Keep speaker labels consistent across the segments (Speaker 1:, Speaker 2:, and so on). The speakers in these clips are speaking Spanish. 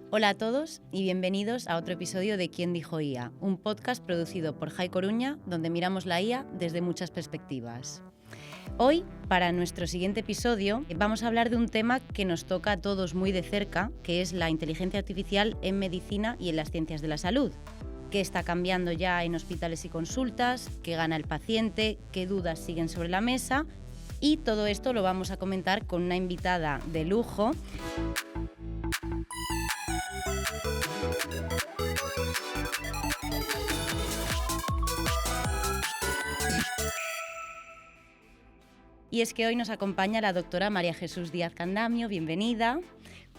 Speaker 1: Hola a todos y bienvenidos a otro episodio de ¿Quién dijo IA?, un podcast producido por Jai Coruña, donde miramos la IA desde muchas perspectivas. Hoy, para nuestro siguiente episodio, vamos a hablar de un tema que nos toca a todos muy de cerca, que es la inteligencia artificial en medicina y en las ciencias de la salud. ¿Qué está cambiando ya en hospitales y consultas? ¿Qué gana el paciente? ¿Qué dudas siguen sobre la mesa? Y todo esto lo vamos a comentar con una invitada de lujo. Y es que hoy nos acompaña la doctora María Jesús Díaz Candamio. Bienvenida.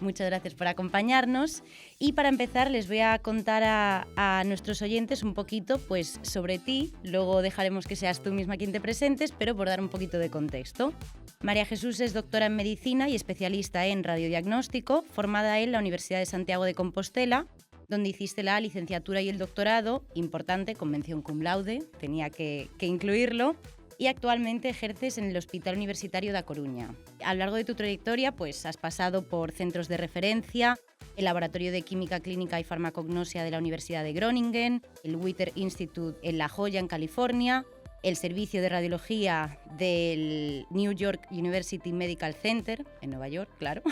Speaker 1: Muchas gracias por acompañarnos. Y para empezar les voy a contar a nuestros oyentes un poquito pues, sobre ti. Luego dejaremos que seas tú misma quien te presentes, pero por dar un poquito de contexto. María Jesús es doctora en medicina y especialista en radiodiagnóstico, formada en la Universidad de Santiago de Compostela, donde hiciste la licenciatura y el doctorado, importante, con mención cum laude, tenía que incluirlo, y actualmente ejerces en el Hospital Universitario da Coruña. A lo largo de tu trayectoria pues, has pasado por centros de referencia, el Laboratorio de Química Clínica y Farmacognosia de la Universidad de Groningen, el Whitter Institute en La Joya, en California, el Servicio de Radiología del New York University Medical Center, en Nueva York, claro,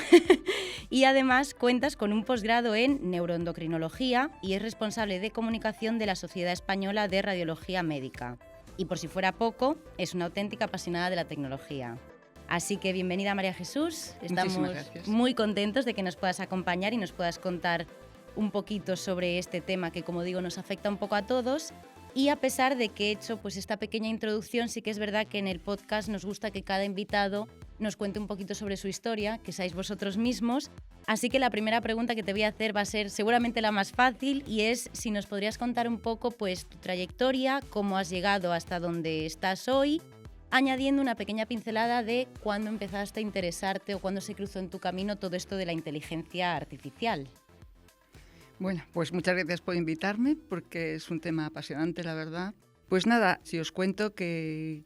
Speaker 1: y además cuentas con un posgrado en neuroendocrinología y es responsable de comunicación de la Sociedad Española de Radiología Médica. Y por si fuera poco, es una auténtica apasionada de la tecnología. Así que bienvenida María Jesús, estamos muy contentos de que nos puedas acompañar y nos puedas contar un poquito sobre este tema que, como digo, nos afecta un poco a todos. Y a pesar de que he hecho pues, esta pequeña introducción, sí que es verdad que en el podcast nos gusta que cada invitado nos cuente un poquito sobre su historia, que seáis vosotros mismos. Así que la primera pregunta que te voy a hacer va a ser seguramente la más fácil y es si nos podrías contar un poco pues, tu trayectoria, cómo has llegado hasta donde estás hoy, añadiendo una pequeña pincelada de cuándo empezaste a interesarte o cuándo se cruzó en tu camino todo esto de la inteligencia artificial.
Speaker 2: Bueno, pues muchas gracias por invitarme porque es un tema apasionante, la verdad. Pues nada, si os cuento que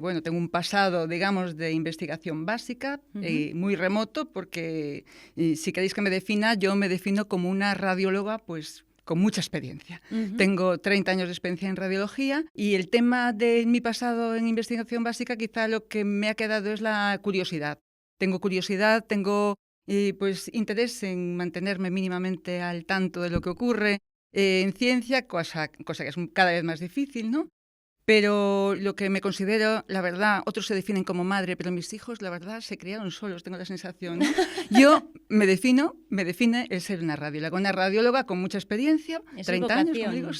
Speaker 2: bueno, tengo un pasado, digamos, de investigación básica, muy remoto, porque si queréis que me defina, yo me defino como una radióloga, pues con mucha experiencia. Tengo 30 años de experiencia en radiología y el tema de mi pasado en investigación básica, quizá lo que me ha quedado es la curiosidad. Tengo curiosidad, tengo pues interés en mantenerme mínimamente al tanto de lo que ocurre en ciencia, cosa que es cada vez más difícil, ¿no? Pero lo que me considero, la verdad, otros se definen como madre, pero mis hijos, la verdad, se criaron solos, tengo la sensación, ¿no? Yo me define el ser una radióloga con mucha experiencia,
Speaker 1: ¿Es
Speaker 2: 30 años, como digo.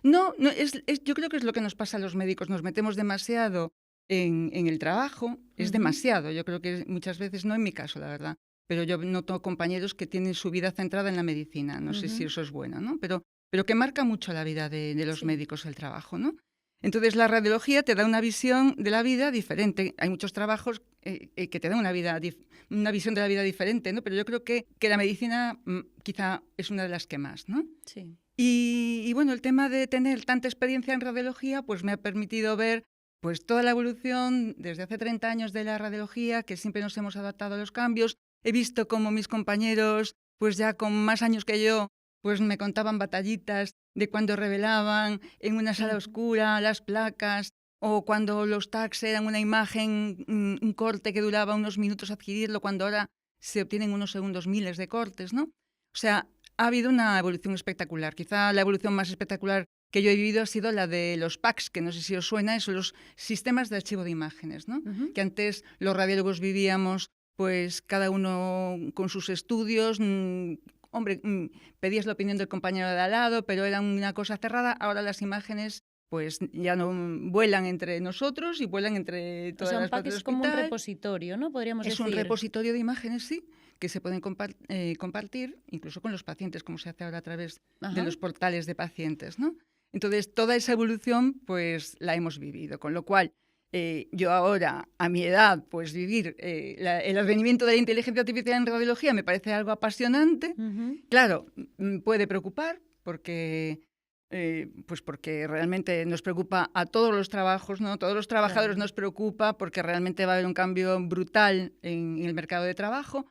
Speaker 2: No, yo creo que es lo que nos pasa a los médicos, nos metemos demasiado en el trabajo, es demasiado, yo creo que muchas veces, no en mi caso, la verdad, pero yo noto compañeros que tienen su vida centrada en la medicina, no sé si eso es bueno, ¿no? Pero que marca mucho la vida de los médicos el trabajo, ¿no? Entonces la radiología te da una visión de la vida diferente. Hay muchos trabajos que te dan una visión de la vida diferente, ¿no? Pero yo creo que la medicina quizá es una de las que más, ¿no?
Speaker 1: Sí.
Speaker 2: Y bueno, el tema de tener tanta experiencia en radiología pues me ha permitido ver pues toda la evolución desde hace 30 años de la radiología, que siempre nos hemos adaptado a los cambios. He visto cómo mis compañeros, pues ya con más años que yo, pues me contaban batallitas de cuando revelaban en una sala oscura las placas o cuando los tags eran una imagen, un corte que duraba unos minutos adquirirlo, cuando ahora se obtienen unos segundos miles de cortes, ¿no? O sea, ha habido una evolución espectacular. Quizá la evolución más espectacular que yo he vivido ha sido la de los PACS, que no sé si os suena, eso, los sistemas de archivo de imágenes, ¿no? Que antes los radiólogos vivíamos pues cada uno con sus estudios, pedías la opinión del compañero de al lado, pero era una cosa cerrada. Ahora las imágenes pues ya no vuelan entre nosotros y vuelan entre todas las partes del hospital.
Speaker 1: Es como un repositorio, ¿no? Podríamos decir.
Speaker 2: Es un repositorio de imágenes, sí, que se pueden compartir incluso con los pacientes, como se hace ahora a través de los portales de pacientes, ¿no? Entonces, toda esa evolución pues la hemos vivido, con lo cual yo ahora, a mi edad, pues vivir el advenimiento de la inteligencia artificial en radiología me parece algo apasionante. Claro, puede preocupar porque porque realmente nos preocupa a todos los trabajos, ¿no? Todos los trabajadores nos preocupa porque realmente va a haber un cambio brutal en el mercado de trabajo.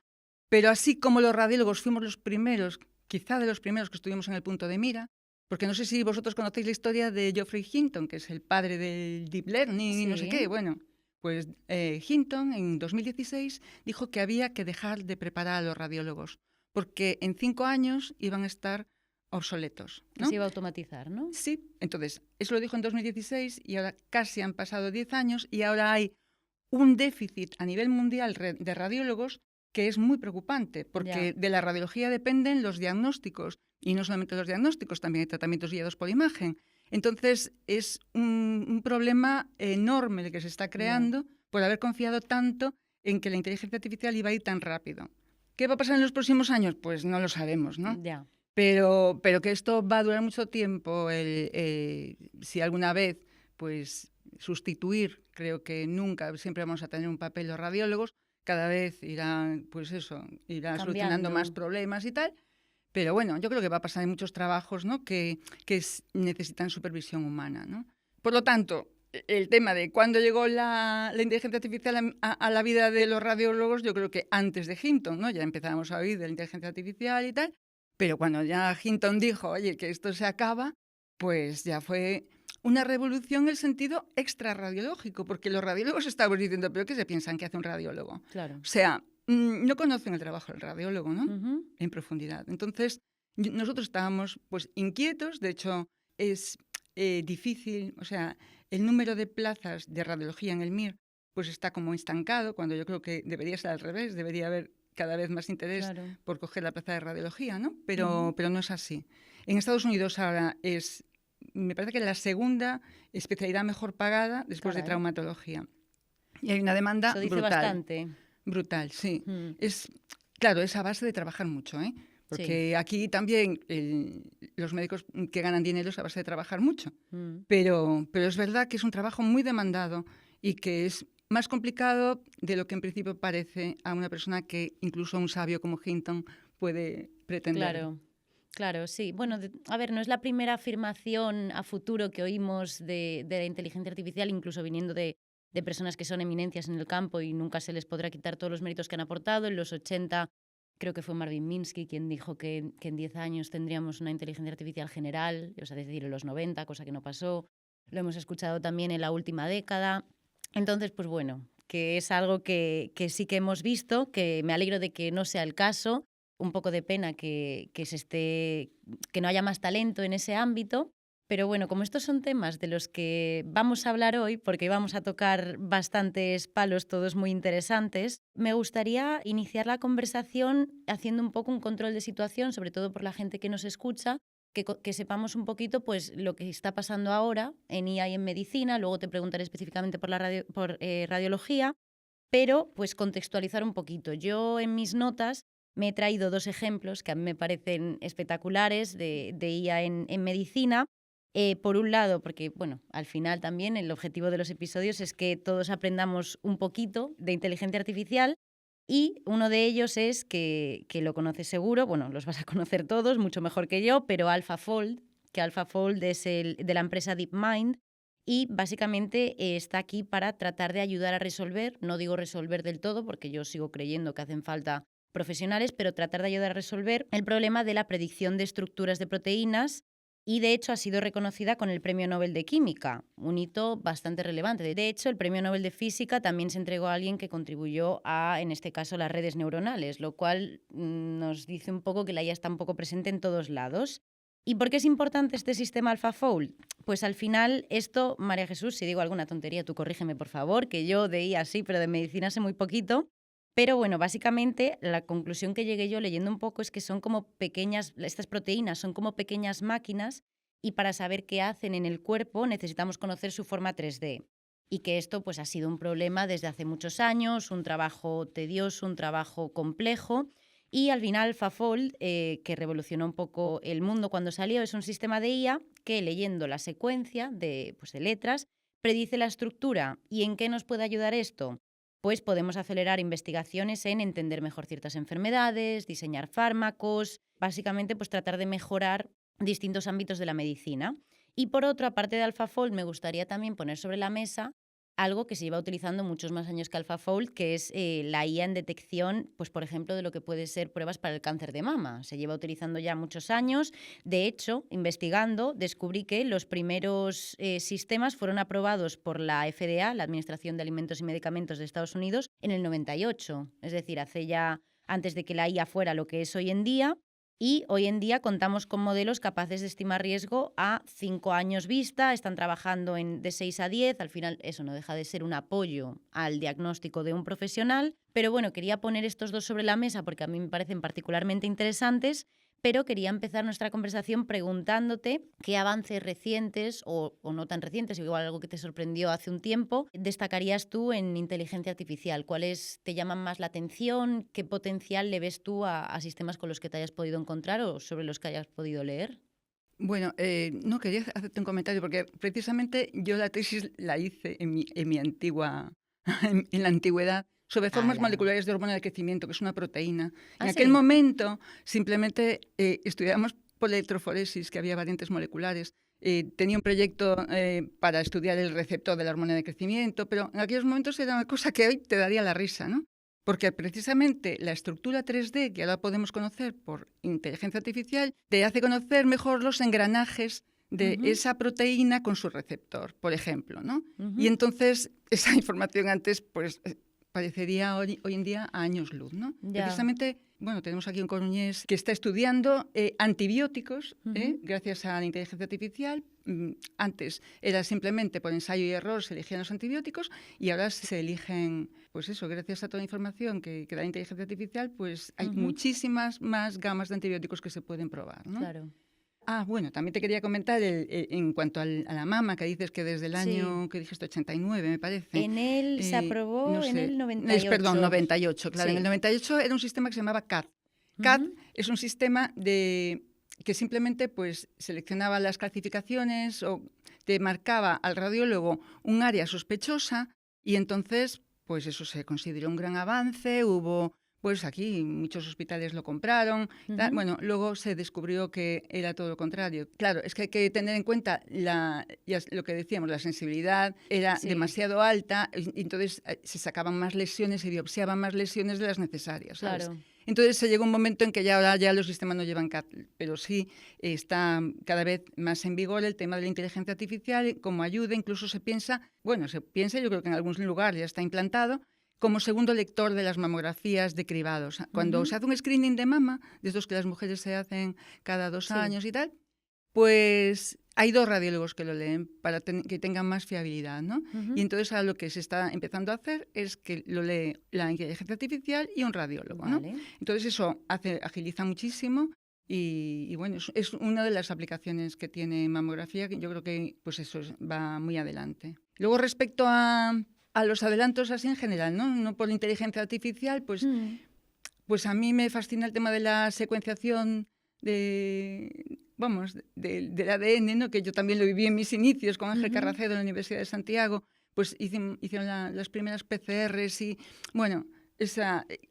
Speaker 2: Pero así como los radiólogos fuimos los primeros quizá de los primeros que estuvimos en el punto de mira, porque no sé si vosotros conocéis la historia de Geoffrey Hinton, que es el padre del Deep Learning y no sé qué. Bueno, pues Hinton en 2016 dijo que había que dejar de preparar a los radiólogos, porque en 5 años iban a estar obsoletos, ¿no?
Speaker 1: Que se iba a automatizar, ¿no?
Speaker 2: Sí, entonces, eso lo dijo en 2016 y ahora casi han pasado 10 años y ahora hay un déficit a nivel mundial de radiólogos que es muy preocupante, porque de la radiología dependen los diagnósticos, y no solamente los diagnósticos, también hay tratamientos guiados por imagen. Entonces, es un problema enorme el que se está creando por haber confiado tanto en que la inteligencia artificial iba a ir tan rápido. ¿Qué va a pasar en los próximos años? Pues no lo sabemos, ¿no? Pero que esto va a durar mucho tiempo, si alguna vez, pues sustituir, creo que nunca, siempre vamos a tener un papel los radiólogos, cada vez irán solucionando más problemas y tal, pero bueno, yo creo que va a pasar en muchos trabajos, ¿no? que necesitan supervisión humana, ¿no? Por lo tanto, el tema de cuándo llegó la inteligencia artificial a la vida de los radiólogos, yo creo que antes de Hinton, ¿no? Ya empezábamos a oír de la inteligencia artificial y tal, pero cuando ya Hinton dijo, oye, que esto se acaba, pues ya fue una revolución en el sentido extrarradiológico, porque los radiólogos estaban diciendo, ¿pero qué se piensan que hace un radiólogo?
Speaker 1: Claro.
Speaker 2: O sea, no conocen el trabajo del radiólogo, ¿no? En profundidad. Entonces, nosotros estábamos pues inquietos, de hecho, es difícil, o sea, el número de plazas de radiología en el MIR pues está como estancado, cuando yo creo que debería ser al revés, debería haber cada vez más interés por coger la plaza de radiología, ¿no? Pero no es así. En Estados Unidos ahora me parece que la segunda especialidad mejor pagada después de traumatología. Y hay una demanda
Speaker 1: Eso dice
Speaker 2: brutal.
Speaker 1: Bastante.
Speaker 2: Brutal, sí. Claro, es a base de trabajar mucho, ¿eh? Porque aquí también los médicos que ganan dinero es a base de trabajar mucho. Pero es verdad que es un trabajo muy demandado y que es más complicado de lo que en principio parece a una persona que incluso un sabio como Hinton puede pretender.
Speaker 1: Claro, sí. Bueno, a ver, no es la primera afirmación a futuro que oímos de la inteligencia artificial, incluso viniendo de personas que son eminencias en el campo y nunca se les podrá quitar todos los méritos que han aportado. En los 80 creo que fue Marvin Minsky quien dijo que en 10 años tendríamos una inteligencia artificial general, o sea, es decir, en los 90, cosa que no pasó. Lo hemos escuchado también en la última década. Entonces, pues bueno, que es algo que sí que hemos visto, que me alegro de que no sea el caso. Un poco de pena que no haya más talento en ese ámbito. Pero bueno, como estos son temas de los que vamos a hablar hoy, porque vamos a tocar bastantes palos, todos muy interesantes, me gustaría iniciar la conversación haciendo un poco un control de situación, sobre todo por la gente que nos escucha, que sepamos un poquito pues, lo que está pasando ahora en IA y en medicina. Luego te preguntaré específicamente por radiología, pero pues contextualizar un poquito. Yo en mis notas me he traído 2 ejemplos que a mí me parecen espectaculares de IA en medicina. Por un lado, porque bueno, al final también el objetivo de los episodios es que todos aprendamos un poquito de inteligencia artificial, y uno de ellos es que lo conoces seguro, bueno, los vas a conocer todos, mucho mejor que yo, pero AlphaFold, que AlphaFold es de la empresa DeepMind, y básicamente está aquí para tratar de ayudar a resolver, no digo resolver del todo, porque yo sigo creyendo que hacen falta profesionales, pero tratar de ayudar a resolver el problema de la predicción de estructuras de proteínas. Y de hecho ha sido reconocida con el Premio Nobel de Química, un hito bastante relevante. De hecho, el Premio Nobel de Física también se entregó a alguien que contribuyó a, en este caso, las redes neuronales, lo cual nos dice un poco que la IA está un poco presente en todos lados. ¿Y por qué es importante este sistema AlphaFold? Pues al final esto, María Jesús, si digo alguna tontería, tú corrígeme por favor, que yo de IA sí, pero de medicina sé muy poquito. Pero bueno, básicamente la conclusión que llegué yo leyendo un poco es que son como estas proteínas son como pequeñas máquinas, y para saber qué hacen en el cuerpo necesitamos conocer su forma 3D. Y que esto pues ha sido un problema desde hace muchos años, un trabajo tedioso, un trabajo complejo. Y al final AlphaFold, que revolucionó un poco el mundo cuando salió, es un sistema de IA que, leyendo la secuencia de letras, predice la estructura. ¿Y en qué nos puede ayudar esto? Pues podemos acelerar investigaciones en entender mejor ciertas enfermedades, diseñar fármacos, básicamente pues tratar de mejorar distintos ámbitos de la medicina. Y por otra parte de AlphaFold me gustaría también poner sobre la mesa algo que se lleva utilizando muchos más años que AlphaFold, que es la IA en detección, pues por ejemplo, de lo que puede ser pruebas para el cáncer de mama. Se lleva utilizando ya muchos años. De hecho, investigando, descubrí que los primeros sistemas fueron aprobados por la FDA, la Administración de Alimentos y Medicamentos de Estados Unidos, en el 98. Es decir, hace ya antes de que la IA fuera lo que es hoy en día. Y hoy en día contamos con modelos capaces de estimar riesgo a 5 años vista, están trabajando de 6 a 10, al final eso no deja de ser un apoyo al diagnóstico de un profesional, pero bueno, quería poner estos dos sobre la mesa porque a mí me parecen particularmente interesantes, pero quería empezar nuestra conversación preguntándote qué avances recientes o no tan recientes, igual algo que te sorprendió hace un tiempo, destacarías tú en inteligencia artificial. ¿Cuáles te llaman más la atención? ¿Qué potencial le ves tú a sistemas con los que te hayas podido encontrar o sobre los que hayas podido leer?
Speaker 2: Bueno, no, quería hacerte un comentario porque precisamente yo la tesis la hice en mi antigua, en la antigüedad, sobre formas
Speaker 1: ¡Hala!
Speaker 2: moleculares de hormona de crecimiento, que es una proteína.
Speaker 1: ¿Ah,
Speaker 2: En aquel
Speaker 1: sí?
Speaker 2: momento simplemente estudiábamos por electroforesis, que había variantes moleculares. Tenía un proyecto para estudiar el receptor de la hormona de crecimiento, pero en aquellos momentos era una cosa que hoy te daría la risa, ¿no? Porque precisamente la estructura 3D, que ahora podemos conocer por inteligencia artificial, te hace conocer mejor los engranajes de esa proteína con su receptor, por ejemplo, ¿no? Y entonces esa información antes, pues, parecería hoy en día a años luz, ¿no?
Speaker 1: Ya.
Speaker 2: Precisamente, bueno, tenemos aquí un coruñés que está estudiando antibióticos gracias a la inteligencia artificial. Antes era simplemente por ensayo y error se elegían los antibióticos y ahora se eligen, pues eso, gracias a toda la información que da la inteligencia artificial, pues hay muchísimas más gamas de antibióticos que se pueden probar, ¿no?
Speaker 1: Claro.
Speaker 2: Ah, bueno, también te quería comentar en cuanto a la mama, que dices que desde el
Speaker 1: Sí.
Speaker 2: año, que dijiste 89, me parece.
Speaker 1: En él se aprobó
Speaker 2: No
Speaker 1: en
Speaker 2: sé,
Speaker 1: el 98.
Speaker 2: perdón, 98, claro.
Speaker 1: Sí.
Speaker 2: En el 98 era un sistema que se llamaba CAD. CAD es un sistema que simplemente pues, seleccionaba las clasificaciones o te marcaba al radiólogo un área sospechosa y entonces, pues eso se consideró un gran avance, hubo... Pues aquí muchos hospitales lo compraron. Bueno, luego se descubrió que era todo lo contrario. Claro, es que hay que tener en cuenta lo que decíamos, la sensibilidad era demasiado alta, y entonces se sacaban más lesiones, se biopsiaban más lesiones de las necesarias, ¿sabes?
Speaker 1: Claro.
Speaker 2: Entonces se llegó un momento en que ahora ya los sistemas no llevan CAD, pero sí está cada vez más en vigor el tema de la inteligencia artificial como ayuda. Incluso se piensa, yo creo que en algún lugar ya está implantado, como segundo lector de las mamografías de cribados. Cuando se hace un screening de mama, de estos que las mujeres se hacen cada 2 años y tal, pues hay 2 radiólogos que lo leen para que tengan más fiabilidad, ¿no? Y entonces ahora lo que se está empezando a hacer es que lo lee la inteligencia artificial y un radiólogo, ¿no?
Speaker 1: Vale.
Speaker 2: Entonces eso agiliza muchísimo y bueno, es una de las aplicaciones que tiene mamografía, que yo creo que pues eso va muy adelante. Luego respecto a los adelantos así en general, ¿no? No por la inteligencia artificial, pues a mí me fascina el tema de la secuenciación del ADN, ¿no? Que yo también lo viví en mis inicios con Ángel Carracedo en la Universidad de Santiago, pues hicieron las primeras PCRs y, bueno,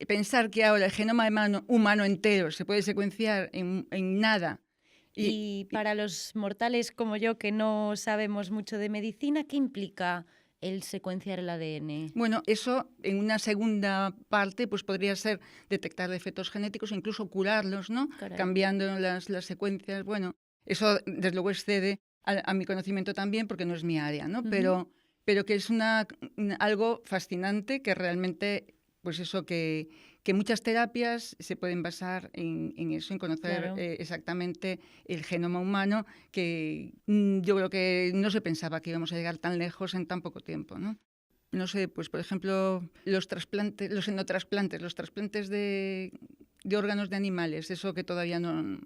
Speaker 2: pensar que ahora el genoma humano entero se puede secuenciar en nada.
Speaker 1: Y para los mortales como yo que no sabemos mucho de medicina, ¿qué implica el secuenciar el ADN?
Speaker 2: Bueno, eso en una segunda parte pues podría ser detectar defectos genéticos o incluso curarlos, ¿no?
Speaker 1: Caray.
Speaker 2: Cambiando las secuencias. Bueno, eso desde luego excede a mi conocimiento también porque no es mi área, ¿no? Pero que es algo fascinante que realmente, pues eso que muchas terapias se pueden basar en eso, en conocer
Speaker 1: Claro.
Speaker 2: exactamente el genoma humano, que yo creo que no se pensaba que íbamos a llegar tan lejos en tan poco tiempo, ¿no? No sé, pues por ejemplo, los xenotrasplantes, los trasplantes de órganos de animales, eso que todavía no,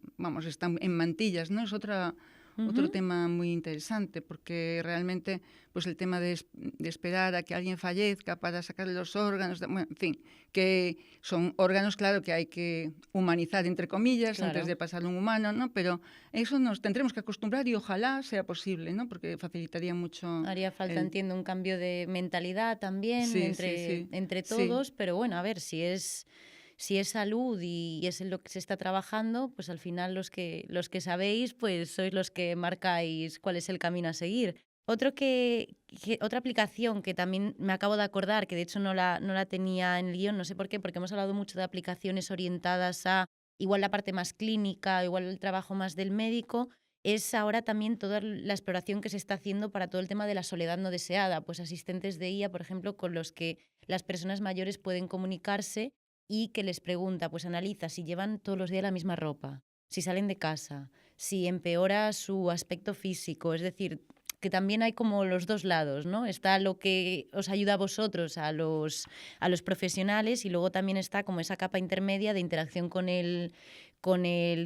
Speaker 2: están en mantillas, ¿no? Es otro tema muy interesante, porque realmente pues el tema de esperar a que alguien fallezca para sacarle los órganos, bueno, en fin, que son órganos, claro, que hay que humanizar, entre comillas,
Speaker 1: Claro.
Speaker 2: antes de pasarlo a un humano, ¿no? Pero eso nos tendremos que acostumbrar y ojalá sea posible, ¿no? Porque facilitaría mucho.
Speaker 1: Haría falta, entiendo, un cambio de mentalidad también
Speaker 2: Sí,
Speaker 1: entre
Speaker 2: sí.
Speaker 1: todos, pero bueno, a ver, si es salud y es en lo que se está trabajando, pues al final los que sabéis, pues sois los que marcáis cuál es el camino a seguir. Otra aplicación que también me acabo de acordar, que de hecho no la tenía en el guión, no sé por qué, porque hemos hablado mucho de aplicaciones orientadas a igual la parte más clínica, igual el trabajo más del médico, es ahora también toda la exploración que se está haciendo para todo el tema de la soledad no deseada, pues asistentes de IA, por ejemplo, con los que las personas mayores pueden comunicarse y que les pregunta, pues analiza si llevan todos los días la misma ropa, si salen de casa, si empeora su aspecto físico, es decir, que también hay como los dos lados, ¿no? Está lo que os ayuda a vosotros, a los profesionales, y luego también está como esa capa intermedia de interacción con el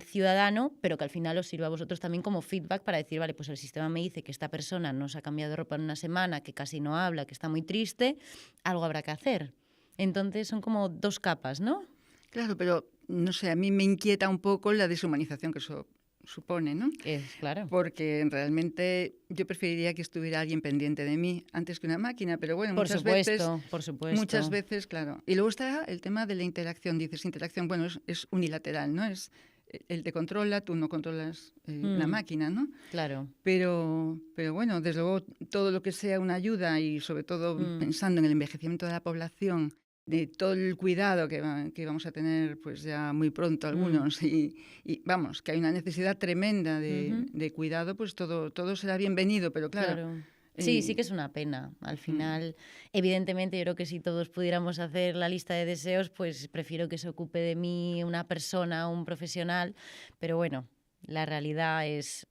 Speaker 1: ciudadano, pero que al final os sirve a vosotros también como feedback para decir, vale, pues el sistema me dice que esta persona no se ha cambiado de ropa en una semana, que casi no habla, que está muy triste, algo habrá que hacer. Entonces son como dos capas, ¿no?
Speaker 2: Claro, pero no sé, a mí me inquieta un poco la deshumanización que eso supone, ¿no?
Speaker 1: Claro.
Speaker 2: Porque realmente yo preferiría que estuviera alguien pendiente de mí antes que una máquina, pero bueno,
Speaker 1: Por supuesto.
Speaker 2: muchas veces, claro. Y luego está el tema de la interacción. Dices, interacción, bueno, es unilateral, ¿no? Es él te controla, tú no controlas la máquina, ¿no?
Speaker 1: Claro.
Speaker 2: Pero bueno, desde luego todo lo que sea una ayuda y sobre todo pensando en el envejecimiento de la población, de todo el cuidado que vamos a tener pues ya muy pronto algunos y vamos, que hay una necesidad tremenda de cuidado, pues todo será bienvenido, pero claro.
Speaker 1: Sí que es una pena. Al final, evidentemente, yo creo que si todos pudiéramos hacer la lista de deseos, pues prefiero que se ocupe de mí una persona, un profesional, pero bueno, la realidad es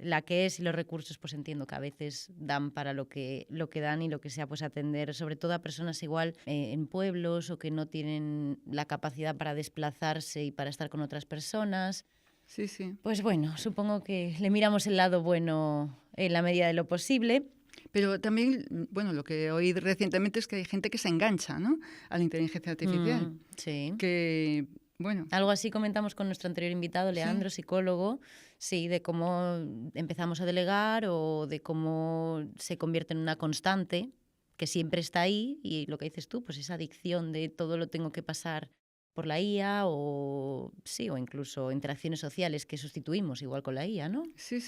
Speaker 1: la que es, y los recursos pues entiendo que a veces dan para lo que dan, y lo que sea pues atender sobre todo a personas igual en pueblos o que no tienen la capacidad para desplazarse y para estar con otras personas.
Speaker 2: Sí, sí.
Speaker 1: Pues bueno, supongo que le miramos el lado bueno en la medida de lo posible.
Speaker 2: Pero también, bueno, lo que oí recientemente es que hay gente que se engancha, ¿no?, a la inteligencia artificial.
Speaker 1: Sí.
Speaker 2: Que, bueno...
Speaker 1: Algo así comentamos con nuestro anterior invitado, Leandro, ¿sí?, psicólogo, sí, de cómo empezamos a delegar o de cómo se convierte en una constante que siempre está ahí, y lo que dices tú, pues esa adicción de todo lo tengo que pasar por la IA, o sí, o incluso interacciones sociales que sustituimos igual con la IA, ¿no?
Speaker 2: Sí,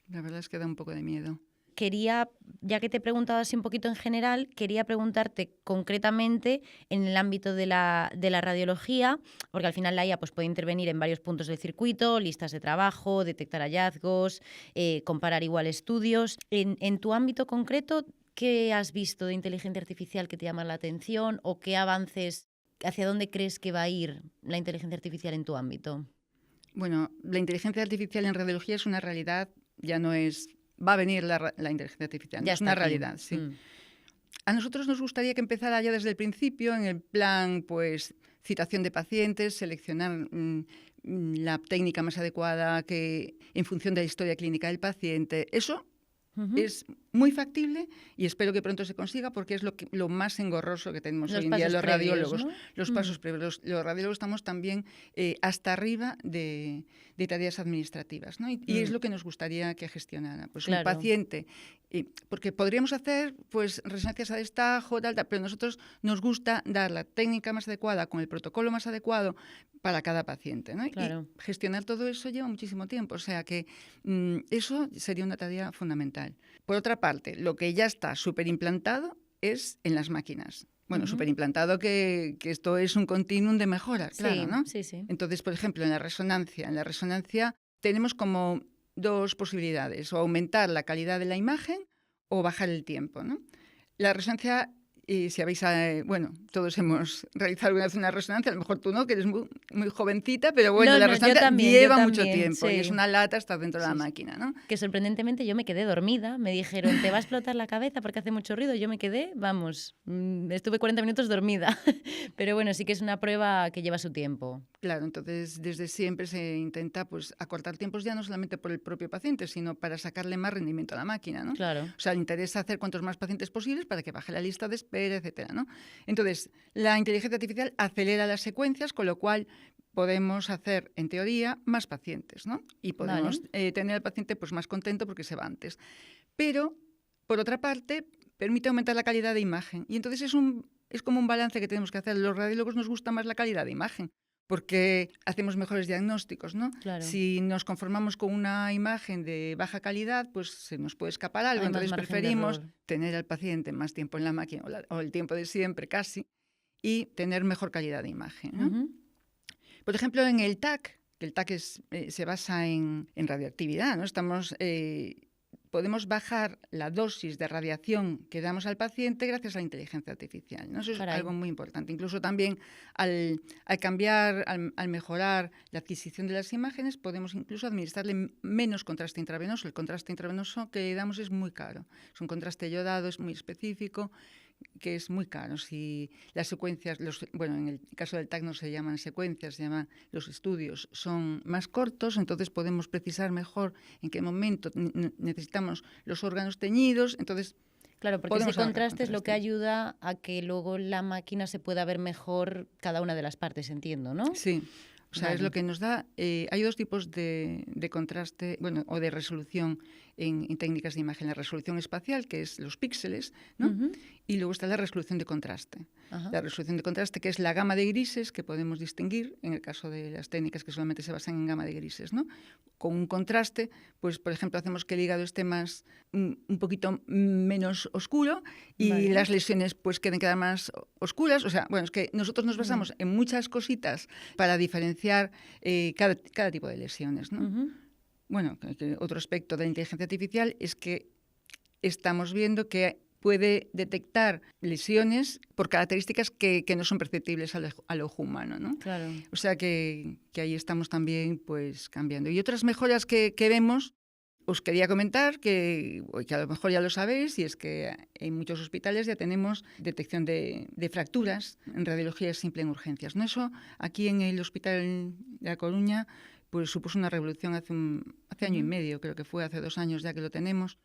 Speaker 2: la verdad es que da un poco de miedo.
Speaker 1: Quería, ya que te he preguntado así un poquito en general, quería preguntarte concretamente en el ámbito de la radiología, porque al final la IA pues, puede intervenir en varios puntos del circuito, listas de trabajo, detectar hallazgos, comparar igual estudios. En tu ámbito concreto, ¿qué has visto de inteligencia artificial que te llama la atención, o qué avances, hacia dónde crees que va a ir la inteligencia artificial en tu ámbito?
Speaker 2: Bueno, la inteligencia artificial en radiología es una realidad, ya no es... Va a venir la inteligencia artificial,
Speaker 1: ya
Speaker 2: es una realidad, sí. A nosotros nos gustaría que empezara ya desde el principio, en el plan, pues, citación de pacientes, seleccionar la técnica más adecuada que en función de la historia clínica del paciente. Eso es muy factible y espero que pronto se consiga, porque es lo más engorroso que tenemos hoy en día los radiólogos. ¿No? Los pasos previos. Los radiólogos estamos también hasta arriba de tareas administrativas, ¿no? Y es lo que nos gustaría que gestionara. Pues claro. Un paciente, porque podríamos hacer pues resonancias a destajo, tal, pero a nosotros nos gusta dar la técnica más adecuada con el protocolo más adecuado para cada paciente, ¿no?
Speaker 1: Claro.
Speaker 2: Y gestionar todo eso lleva muchísimo tiempo, o sea que eso sería una tarea fundamental. Por otra parte, lo que ya está súper implantado es en las máquinas. Bueno, súper implantado que esto es un continuum de mejora, claro, ¿no?
Speaker 1: Sí.
Speaker 2: Entonces, por ejemplo, en la resonancia tenemos como dos posibilidades, o aumentar la calidad de la imagen o bajar el tiempo, ¿no? La resonancia, y si habéis, bueno, todos hemos realizado alguna vez una resonancia, a lo mejor tú no, que eres muy, muy jovencita, pero bueno, la resonancia lleva mucho tiempo, sí. Y es una lata estar dentro de la máquina, ¿no?
Speaker 1: Que sorprendentemente yo me quedé dormida, me dijeron, te va a explotar la cabeza porque hace mucho ruido, yo me quedé, vamos, estuve 40 minutos dormida, pero bueno, sí que es una prueba que lleva su tiempo.
Speaker 2: Claro, entonces desde siempre se intenta pues acortar tiempos, ya no solamente por el propio paciente, sino para sacarle más rendimiento a la máquina, ¿no?
Speaker 1: Claro.
Speaker 2: O sea, le interesa hacer cuantos más pacientes posibles para que baje la lista de espera, etcétera, ¿no? Entonces, la inteligencia artificial acelera las secuencias, con lo cual podemos hacer, en teoría, más pacientes, ¿no? Y podemos tener al paciente pues más contento porque se va antes. Pero, por otra parte, permite aumentar la calidad de imagen. Y entonces es como un balance que tenemos que hacer. Los radiólogos nos gusta más la calidad de imagen, porque hacemos mejores diagnósticos, ¿no?
Speaker 1: Claro.
Speaker 2: Si nos conformamos con una imagen de baja calidad, pues se nos puede escapar algo.
Speaker 1: Hay más
Speaker 2: Entonces
Speaker 1: margen de
Speaker 2: preferimos
Speaker 1: error.
Speaker 2: tener al paciente más tiempo en la máquina o el tiempo de siempre casi y tener mejor calidad de imagen, ¿no? Por ejemplo, en el TAC, que el TAC se basa en radioactividad, ¿no? Podemos bajar la dosis de radiación que damos al paciente gracias a la inteligencia artificial, ¿no? Eso es algo muy importante. Incluso también al mejorar la adquisición de las imágenes, podemos incluso administrarle menos contraste intravenoso. El contraste intravenoso que le damos es muy caro. Es un contraste iodado, es muy específico, que es muy caro. Si las secuencias, en el caso del TAC no se llaman secuencias, se llaman los estudios, son más cortos, entonces podemos precisar mejor en qué momento necesitamos los órganos teñidos, entonces
Speaker 1: claro, porque ese contraste es lo que ayuda a que luego la máquina se pueda ver mejor cada una de las partes, entiendo, ¿no?
Speaker 2: Sí. O sea, es lo que nos da. Hay dos tipos de contraste, o de resolución en técnicas de imagen. La resolución espacial, que es los píxeles, ¿no? Y luego está la resolución de contraste. La resolución de contraste, que es la gama de grises que podemos distinguir, en el caso de las técnicas que solamente se basan en gama de grises, ¿no? Con un contraste, pues, por ejemplo, hacemos que el hígado esté un poquito menos oscuro y las lesiones pues queden cada más oscuras. O sea, es que nosotros nos basamos en muchas cositas para diferenciar cada tipo de lesiones, ¿no? Bueno, otro aspecto de la inteligencia artificial es que estamos viendo que puede detectar lesiones por características que no son perceptibles al ojo humano, ¿no?
Speaker 1: Claro.
Speaker 2: O sea que ahí estamos también pues cambiando. Y otras mejoras que vemos, os quería comentar que a lo mejor ya lo sabéis, y es que en muchos hospitales ya tenemos detección de fracturas en radiología simple en urgencias, ¿no? Eso aquí en el Hospital de A Coruña pues supuso una revolución hace año y medio, creo que fue hace 2 años ya que lo tenemos.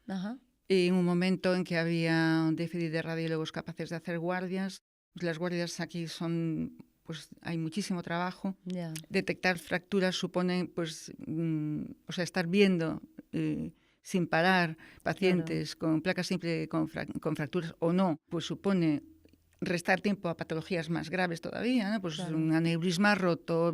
Speaker 2: En un momento en que había un déficit de radiólogos capaces de hacer guardias. Pues las guardias aquí pues hay muchísimo trabajo. Detectar fracturas supone, pues, estar viendo sin parar pacientes con placa simple con fracturas o no, pues supone restar tiempo a patologías más graves todavía, ¿no? Pues un aneurisma roto,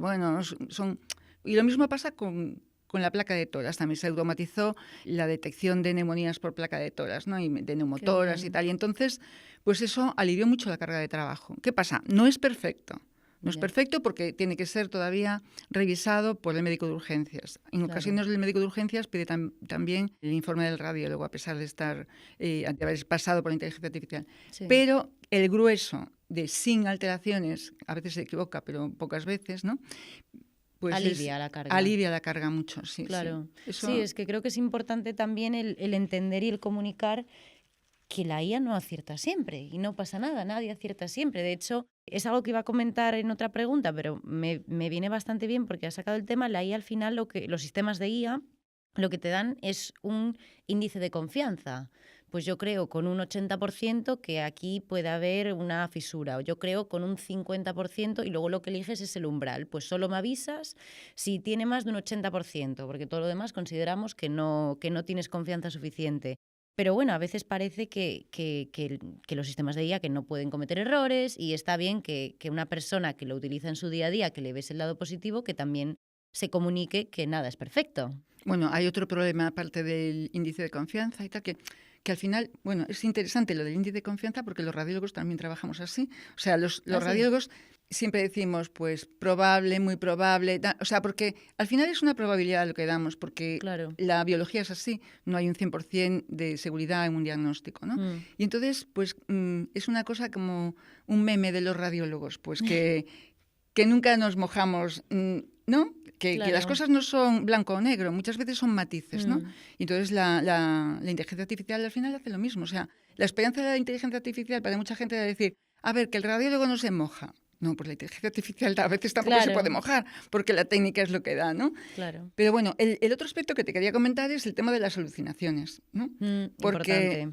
Speaker 2: y lo mismo pasa con la placa de toras. También se automatizó la detección de neumonías por placa de toras, ¿no? Y de neumotoras y tal. Y entonces, pues eso alivió mucho la carga de trabajo. ¿Qué pasa? No es perfecto. No es perfecto porque tiene que ser todavía revisado por el médico de urgencias. En ocasiones el médico de urgencias pide también el informe del radiólogo, a pesar de haber pasado por la inteligencia artificial. Pero el grueso de sin alteraciones, a veces se equivoca, pero pocas veces, ¿no? Pues
Speaker 1: alivia la carga.
Speaker 2: Alivia la carga mucho, sí.
Speaker 1: Claro.
Speaker 2: Sí,
Speaker 1: sí, es que creo que es importante también el entender y el comunicar que la IA no acierta siempre y no pasa nada, nadie acierta siempre. De hecho, es algo que iba a comentar en otra pregunta, pero me viene bastante bien porque ha sacado el tema. La IA al final, los sistemas de IA lo que te dan es un índice de confianza. Pues yo creo con un 80% que aquí puede haber una fisura, o yo creo con un 50% y luego lo que eliges es el umbral. Pues solo me avisas si tiene más de un 80%, porque todo lo demás consideramos que no tienes confianza suficiente. Pero bueno, a veces parece que los sistemas de IA que no pueden cometer errores y está bien que una persona que lo utiliza en su día a día, que le ves el lado positivo, que también se comunique que nada es perfecto.
Speaker 2: Bueno, hay otro problema aparte del índice de confianza y tal, que al final, es interesante lo del índice de confianza porque los radiólogos también trabajamos así. O sea, los radiólogos siempre decimos, pues, probable, muy probable, porque al final es una probabilidad lo que damos, porque la biología es así, no hay un 100% de seguridad en un diagnóstico, ¿no? Y entonces, pues, es una cosa como un meme de los radiólogos, pues, que nunca nos mojamos, ¿no? Que las cosas no son blanco o negro, muchas veces son matices, ¿no? Y entonces la inteligencia artificial al final hace lo mismo. O sea, la esperanza de la inteligencia artificial para mucha gente es decir, a ver, que el radiólogo no se moja. No, pues la inteligencia artificial a veces tampoco se puede mojar, porque la técnica es lo que da, ¿no?
Speaker 1: Claro.
Speaker 2: Pero bueno, el otro aspecto que te quería comentar es el tema de las alucinaciones, ¿no?
Speaker 1: Importante.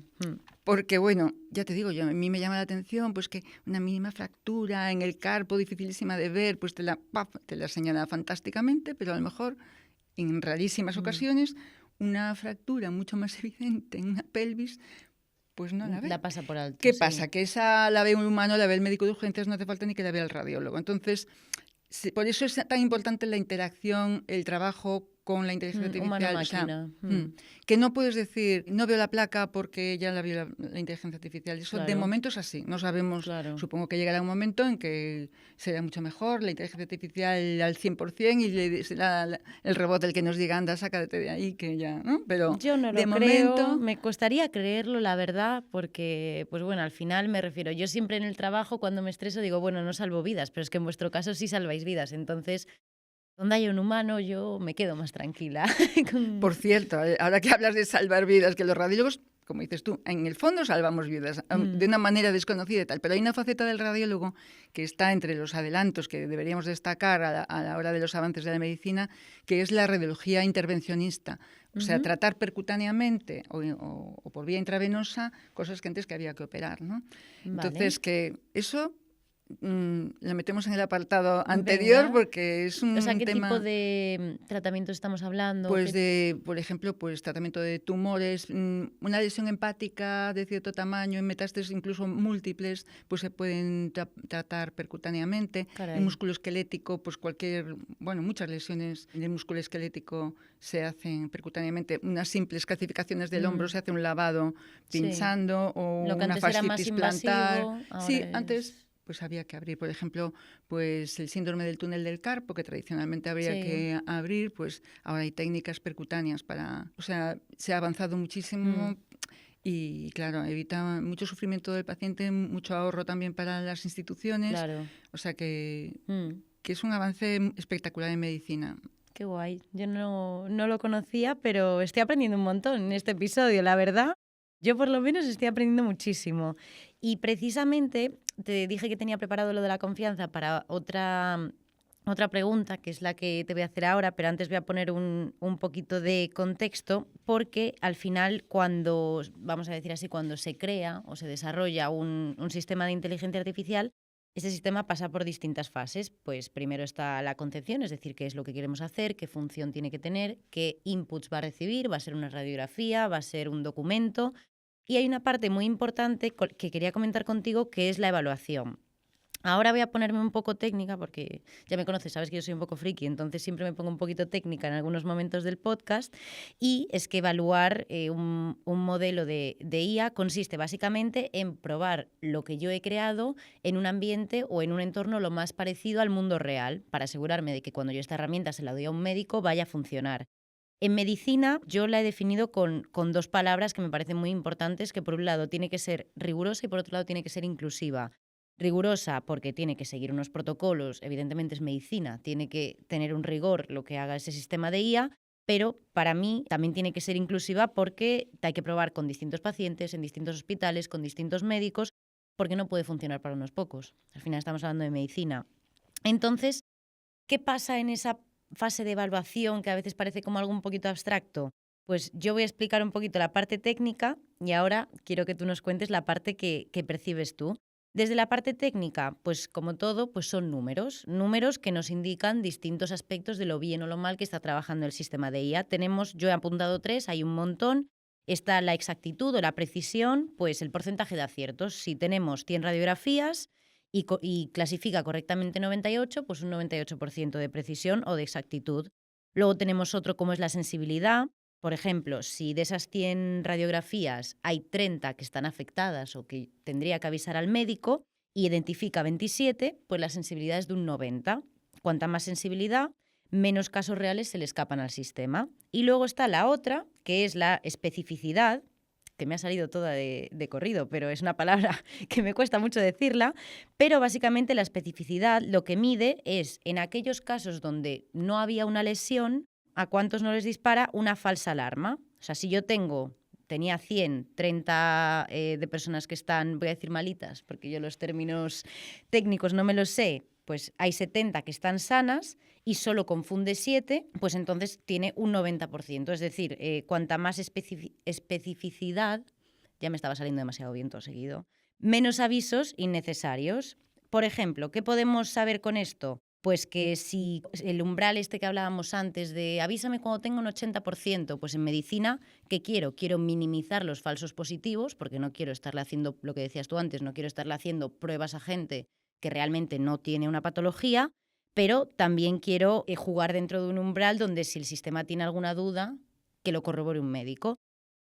Speaker 2: Porque, bueno, ya te digo, a mí me llama la atención pues que una mínima fractura en el carpo, dificilísima de ver, pues te la señala fantásticamente, pero a lo mejor, en rarísimas ocasiones, una fractura mucho más evidente en una pelvis, pues no la ve.
Speaker 1: La pasa por alto.
Speaker 2: ¿Qué pasa? Que esa la ve un humano, la ve el médico de urgencias, no hace falta ni que la vea el radiólogo. Entonces, Sí, por eso es tan importante la interacción, el trabajo con la inteligencia artificial. O sea, que no puedes decir, no veo la placa porque ya la vio la inteligencia artificial. Eso de momento es así. No sabemos, supongo que llegará un momento en que será mucho mejor la inteligencia artificial al 100% y será el robot el que nos diga, anda, sácate de ahí, que ya, ¿no? Pero
Speaker 1: yo no
Speaker 2: de
Speaker 1: lo creo,
Speaker 2: momento...
Speaker 1: me costaría creerlo, la verdad, porque, pues bueno, al final me refiero, yo siempre en el trabajo cuando me estreso digo, bueno, no salvo vidas, pero es que en vuestro caso sí salváis vidas, entonces... Donde hay un humano, yo me quedo más tranquila.
Speaker 2: Por cierto, ahora que hablas de salvar vidas, que los radiólogos, como dices tú, en el fondo salvamos vidas de una manera desconocida y tal, pero hay una faceta del radiólogo que está entre los adelantos que deberíamos destacar a la hora de los avances de la medicina, que es la radiología intervencionista. O sea, tratar percutáneamente o por vía intravenosa cosas que antes que había que operar, ¿no? Entonces, que eso... lo metemos en el apartado anterior. Venga. Porque es un
Speaker 1: tema... O sea, ¿qué
Speaker 2: tema,
Speaker 1: tipo de tratamientos estamos hablando?
Speaker 2: Pues por ejemplo, pues tratamiento de tumores, una lesión hepática de cierto tamaño, en metástasis incluso múltiples, pues se pueden tratar percutáneamente.
Speaker 1: Caray.
Speaker 2: El músculo esquelético, pues muchas lesiones del músculo esquelético se hacen percutáneamente. Unas simples calcificaciones del hombro, se hace un lavado pinchando, o
Speaker 1: lo que
Speaker 2: una fascitis plantar. Sí, antes... pues había que abrir, por ejemplo, pues el síndrome del túnel del carpo, que tradicionalmente habría que abrir, pues ahora hay técnicas percutáneas o sea, se ha avanzado muchísimo y, claro, evita mucho sufrimiento del paciente, mucho ahorro también para las instituciones.
Speaker 1: Claro.
Speaker 2: O sea que es un avance espectacular en medicina.
Speaker 1: Qué guay. Yo no lo conocía, pero estoy aprendiendo un montón en este episodio, la verdad. Yo por lo menos estoy aprendiendo muchísimo. Y precisamente te dije que tenía preparado lo de la confianza para otra pregunta, que es la que te voy a hacer ahora, pero antes voy a poner un poquito de contexto, porque al final cuando, vamos a decir así, cuando se crea o se desarrolla un sistema de inteligencia artificial, ese sistema pasa por distintas fases. Pues primero está la concepción, es decir, qué es lo que queremos hacer, qué función tiene que tener, qué inputs va a recibir, va a ser una radiografía, va a ser un documento. Y hay una parte muy importante que quería comentar contigo, que es la evaluación. Ahora voy a ponerme un poco técnica, porque ya me conoces, sabes que yo soy un poco friki, entonces siempre me pongo un poquito técnica en algunos momentos del podcast, y es que evaluar un modelo de IA consiste básicamente en probar lo que yo he creado en un ambiente o en un entorno lo más parecido al mundo real, para asegurarme de que cuando yo esta herramienta se la doy a un médico vaya a funcionar. En medicina yo la he definido con dos palabras que me parecen muy importantes, que por un lado tiene que ser rigurosa y por otro lado tiene que ser inclusiva. Rigurosa porque tiene que seguir unos protocolos, evidentemente es medicina, tiene que tener un rigor lo que haga ese sistema de IA, pero para mí también tiene que ser inclusiva porque hay que probar con distintos pacientes, en distintos hospitales, con distintos médicos, porque no puede funcionar para unos pocos. Al final estamos hablando de medicina. Entonces, ¿qué pasa en esa fase de evaluación que a veces parece como algo un poquito abstracto? Pues yo voy a explicar un poquito la parte técnica y ahora quiero que tú nos cuentes la parte que percibes tú. Desde la parte técnica, pues como todo, pues son números que nos indican distintos aspectos de lo bien o lo mal que está trabajando el sistema de IA. Yo he apuntado 3, hay un montón. Está la exactitud o la precisión, pues el porcentaje de aciertos. Si tenemos 100 radiografías y clasifica correctamente 98, pues un 98% de precisión o de exactitud. Luego tenemos otro como es la sensibilidad. Por ejemplo, si de esas 100 radiografías hay 30 que están afectadas o que tendría que avisar al médico y identifica 27, pues la sensibilidad es de un 90. Cuanta más sensibilidad, menos casos reales se le escapan al sistema. Y luego está la otra, que es la especificidad, que me ha salido toda de corrido, pero es una palabra que me cuesta mucho decirla, pero básicamente la especificidad lo que mide es en aquellos casos donde no había una lesión, a cuántos no les dispara una falsa alarma. O sea, si yo tenía 100, 30 de personas que están, voy a decir malitas, porque yo los términos técnicos no me los sé, pues hay 70 que están sanas y solo confunde 7, pues entonces tiene un 90%. Es decir, cuanta más especificidad, ya me estaba saliendo demasiado bien todo seguido, menos avisos innecesarios. Por ejemplo, ¿qué podemos saber con esto? Pues que si el umbral este que hablábamos antes de avísame cuando tengo un 80%, pues en medicina, ¿qué quiero? Quiero minimizar los falsos positivos, porque no quiero estarle haciendo, lo que decías tú antes, no quiero estarle haciendo pruebas a gente que realmente no tiene una patología, pero también quiero jugar dentro de un umbral donde si el sistema tiene alguna duda, que lo corrobore un médico.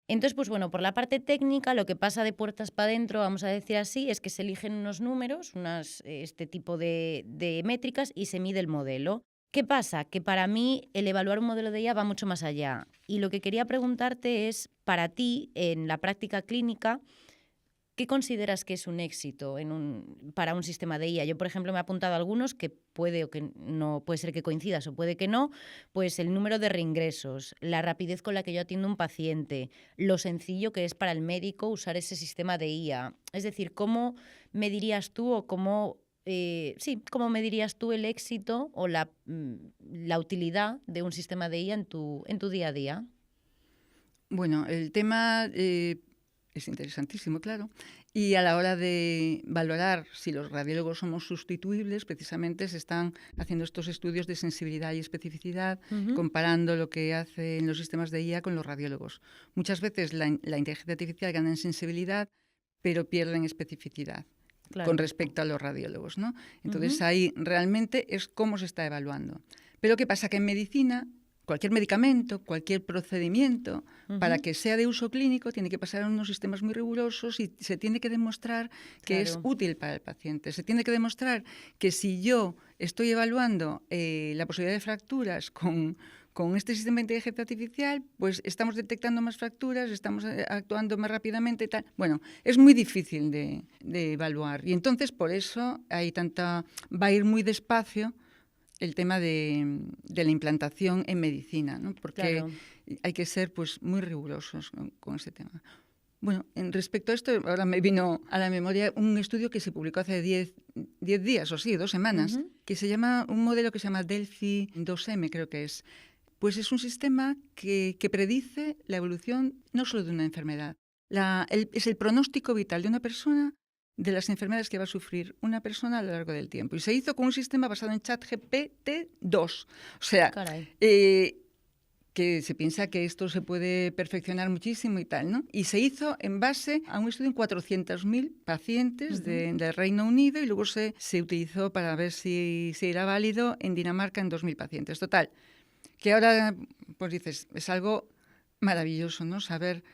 Speaker 1: Entonces, pues bueno, por la parte técnica, lo que pasa de puertas para adentro, vamos a decir así, es que se eligen unos números, este tipo de métricas y se mide el modelo. ¿Qué pasa? Que para mí el evaluar un modelo de IA va mucho más allá. Y lo que quería preguntarte es, para ti, en la práctica clínica, ¿qué consideras que es un éxito para un sistema de IA? Yo, por ejemplo, me he apuntado a algunos que puede o que no, puede ser que coincidas o puede que no, pues el número de reingresos, la rapidez con la que yo atiendo a un paciente, lo sencillo que es para el médico usar ese sistema de IA. Es decir, ¿cómo me dirías tú o cómo me dirías tú el éxito o la utilidad de un sistema de IA en tu día a día?
Speaker 2: Bueno, el tema es interesantísimo, claro. Y a la hora de valorar si los radiólogos somos sustituibles, precisamente se están haciendo estos estudios de sensibilidad y especificidad, comparando lo que hacen los sistemas de IA con los radiólogos. Muchas veces la inteligencia artificial gana en sensibilidad, pero pierde en especificidad. Claro. Con respecto a los radiólogos, ¿no? Entonces ahí realmente es cómo se está evaluando. Pero ¿qué pasa? Que en medicina cualquier medicamento, cualquier procedimiento, para que sea de uso clínico, tiene que pasar a unos sistemas muy rigurosos y se tiene que demostrar que es útil para el paciente. Se tiene que demostrar que si yo estoy evaluando la posibilidad de fracturas con este sistema de inteligencia artificial, pues estamos detectando más fracturas, estamos actuando más rápidamente y tal. Bueno, es muy difícil de evaluar. Y entonces, por eso, va a ir muy despacio el tema de la implantación en medicina, ¿no? Porque hay que ser pues muy rigurosos con ese tema. Bueno, respecto a esto, ahora me vino a la memoria un estudio que se publicó hace 10 días o sí, 2 semanas, que se llama un modelo que se llama Delphi 2M, creo que es. Pues es un sistema que predice la evolución no solo de una enfermedad, es el pronóstico vital de una persona de las enfermedades que va a sufrir una persona a lo largo del tiempo. Y se hizo con un sistema basado en ChatGPT-2. O sea, que se piensa que esto se puede perfeccionar muchísimo y tal, ¿no? Y se hizo en base a un estudio en 400.000 pacientes del Reino Unido y luego se utilizó para ver si era válido en Dinamarca en 2.000 pacientes. Total, que ahora, pues dices, es algo maravilloso, ¿no? Saber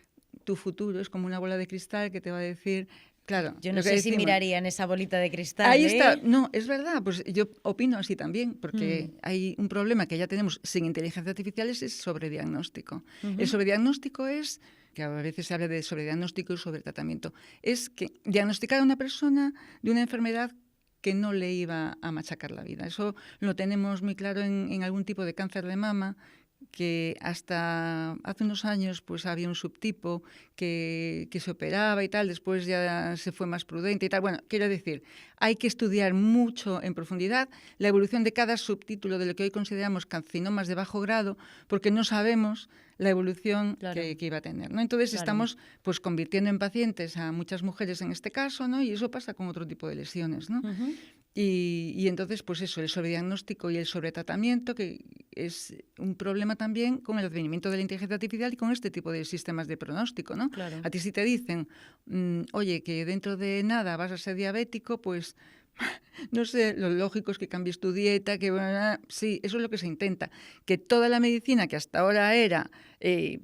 Speaker 2: tu futuro es como una bola de cristal que te va a decir... Claro,
Speaker 1: yo no sé si miraría en esa bolita de cristal.
Speaker 2: Ahí está. No, es verdad. Pues yo opino así también, porque hay un problema que ya tenemos sin inteligencia artificial, es sobrediagnóstico. El sobrediagnóstico es, que a veces se habla de sobrediagnóstico y sobretratamiento, es que diagnosticar a una persona de una enfermedad que no le iba a machacar la vida. Eso lo tenemos muy claro en algún tipo de cáncer de mama, que hasta hace unos años pues había un subtipo que se operaba y tal, después ya se fue más prudente y tal. Bueno, quiero decir, hay que estudiar mucho en profundidad la evolución de cada subtítulo de lo que hoy consideramos carcinomas de bajo grado, porque no sabemos la evolución que iba a tener, ¿no? Entonces estamos pues convirtiendo en pacientes a muchas mujeres en este caso, ¿no? Y eso pasa con otro tipo de lesiones, ¿no? Y entonces, pues eso, el sobrediagnóstico y el sobretratamiento, que es un problema también con el advenimiento de la inteligencia artificial y con este tipo de sistemas de pronóstico, ¿no? Claro. A ti si te dicen, oye, que dentro de nada vas a ser diabético, pues no sé, lo lógico es que cambies tu dieta, sí, eso es lo que se intenta. Que toda la medicina que hasta ahora era,